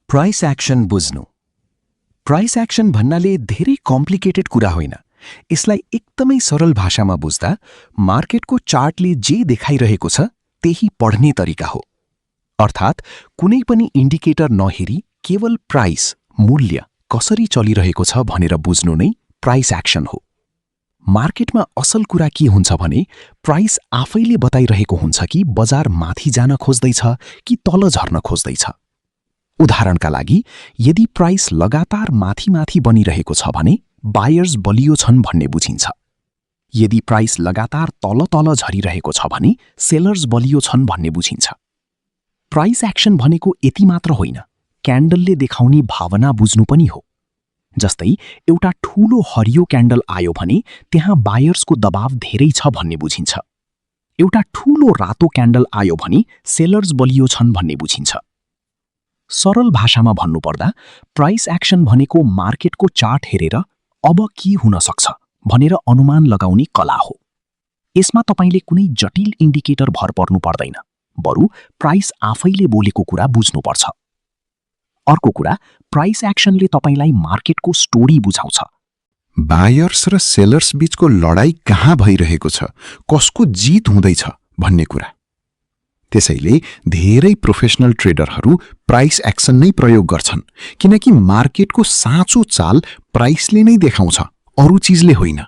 Price action बुझ्नु। Price action भन्नाले धेरै कम्प्लिकेटेड कुरा होइन। यसलाई एकदमै सरल भाषामा बुझ्दा मार्केटको चार्टले जे देखाइरहेको छ त्यही पढ्ने तरिका हो। अर्थात् कुनै पनि इन्डिकेटर नहेरी केवल प्राइस, मूल्य कसरी चलिरहेको छ भनेर बुझ्नु नै प्राइस एक्सन हो। मार्केटमा असल कुरा के हुन्छ भने प्राइस आफैले बताइरहेको हुन्छ कि बजार माथि जान खोज्दैछ कि तल झर्न खोज्दैछ। उदाहरणका लागि, यदि प्राइस लगातार माथि माथि बनिरहेको छ भने बायर्स बलियो छन् भन्ने बुझिन्छ। यदि प्राइस लगातार तल तल झरिरहेको छ भने सेलर्स बलियो छन् भन्ने बुझिन्छ। प्राइस एक्सन भनेको यति मात्र होइन, क्यान्डलले देखाउने भावना बुझ्नु पनि हो। जस्तै एउटा ठूलो हरियो क्यान्डल आयो भने त्यहाँ बायर्सको दबाव धेरै छ भन्ने बुझिन्छ। एउटा ठूलो रातो क्यान्डल आयो भने सेलर्स बलियो छन् भन्ने बुझिन्छ। सरल भाषामा भन्नुपर्दा प्राइस एक्सन भनेको मार्केटको चार्ट हेरेर अब के हुन सक्छ भनेर अनुमान लगाउने कला हो। यसमा तपाईले कुनै जटिल इन्डिकेटर भर पर्नु पर्दैन, बरु प्राइस आफैले बोलेको कुरा बुझ्नुपर्छ। अर्को कुरा, प्राइस एक्सनले तपाईलाई मार्केटको स्टोरी बुझाउँछ। बायर्स र सेलर्स बीचको लडाई कहाँ भइरहेको छ, कसको जित हुँदैछ भन्ने कुरा। त्यसैले धेरै प्रोफेसनल ट्रेडरहरू प्राइस एक्सन नै प्रयोग गर्छन्, किनकि मार्केटको साँचो चाल प्राइसले नै देखाउँछ, अरू चीजले होइन।